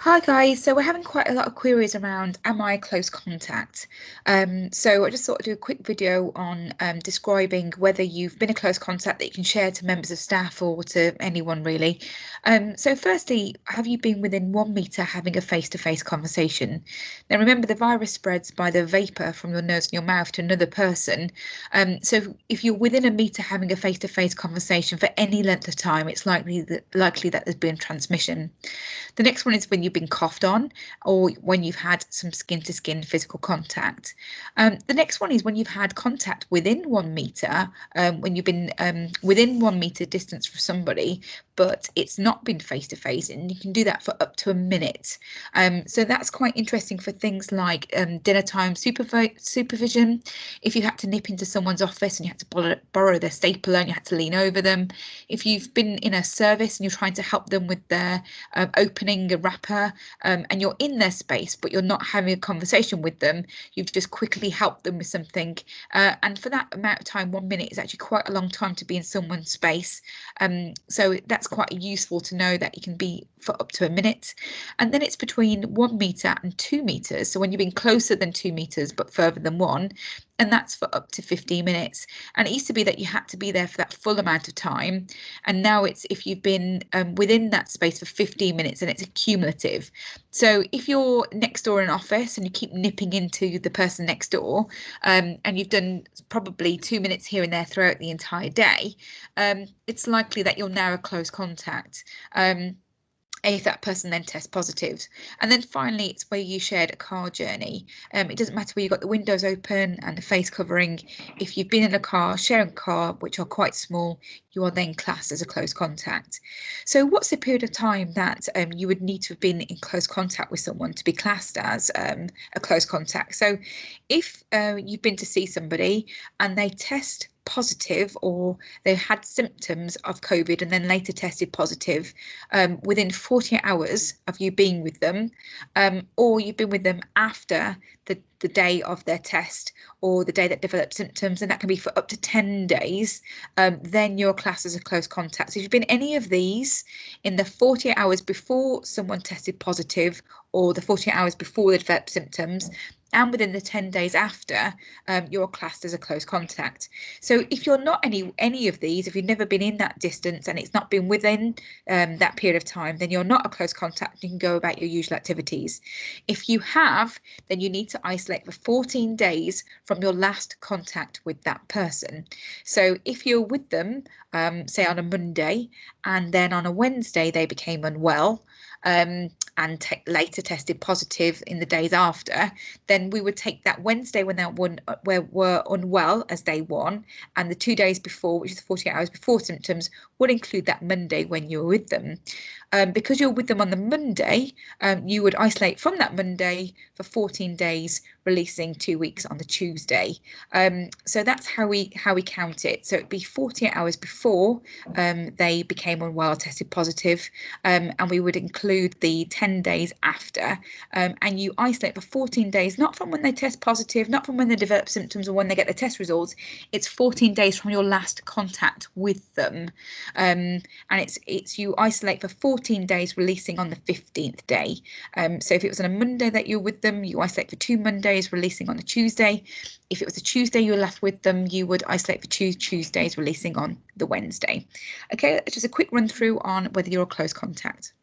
Hi guys, so we're having quite a lot of queries around am I close contact? So I just thought I'd do a quick video on describing whether you've been a close contact that you can share to members of staff or to anyone really. So firstly, have you been within 1 metre having a face-to-face conversation? Now remember the virus spreads by the vapour from your nose and your mouth to another person. So if you're within 1 metre having a face-to-face conversation for any length of time, it's likely that there's been transmission. The next one is when you've been coughed on or when you've had some skin to skin physical contact. The next one is when you've had contact within 1 metre, when you've been within 1 metre distance from somebody, but it's not been face to face, and you can do that for up to a minute. So that's quite interesting for things like dinner time supervision. If you had to nip into someone's office and you had to borrow their stapler and you had to lean over them. If you've been in a service and you're trying to help them with their opening a wrapper and you're in their space but you're not having a conversation with them, you've just quickly helped them with something, and for that amount of time, 1 minute is actually quite a long time to be in someone's space, so that's quite useful to know that you can be for up to a minute. And then it's between 1 metre and 2 metres, so when you've been closer than 2 metres but further than one, and that's for up to 15 minutes. And it used to be that you had to be there for that full amount of time, and now it's if you've been within that space for 15 minutes, and it's cumulative. So if you're next door in an office and you keep nipping into the person next door, and you've done probably 2 minutes here and there throughout the entire day, it's likely that you're now a close contact. If that person then tests positive. And then finally, it's where you shared a car journey. It doesn't matter where you've got the windows open and the face covering. If you've been in a car, sharing a car, which are quite small, you are then classed as a close contact. So what's the period of time that you would need to have been in close contact with someone to be classed as a close contact? So if you've been to see somebody and they test positive, or they've had symptoms of COVID and then later tested positive within 48 hours of you being with them, or you've been with them after the day of their test or the day that developed symptoms, and that can be for up to 10 days, then you're classed as a close contact. So if you've been any of these in the 48 hours before someone tested positive or the 48 hours before they developed symptoms, and within the 10 days after, you're classed as a close contact. So if you're not any of these, if you've never been in that distance and it's not been within that period of time, then you're not a close contact. You can go about your usual activities. If you have, then you need to isolate for 14 days from your last contact with that person. So if you're with them, say on a Monday, and then on a Wednesday they became unwell, and later tested positive in the days after, then we would take that Wednesday when they were unwell as day one, and the 2 days before, which is 48 hours before symptoms, would include that Monday when you were with them. Because you're with them on the Monday, you would isolate from that Monday for 14 days, releasing 2 weeks on the Tuesday. So that's how we count it. So it'd be 48 hours before they became unwell, tested positive, and we would include the 10 days after, and you isolate for 14 days, not from when they test positive, not from when they develop symptoms or when they get the test results. It's 14 days from your last contact with them, and it's you isolate for 14 days, releasing on the 15th day. So if it was on a Monday that you're with them, you isolate for 2 Mondays, releasing on a Tuesday. If it was a Tuesday you were left with them, you would isolate for 2 Tuesdays, releasing on the Wednesday. Okay, that's just a quick run through on whether you're a close contact.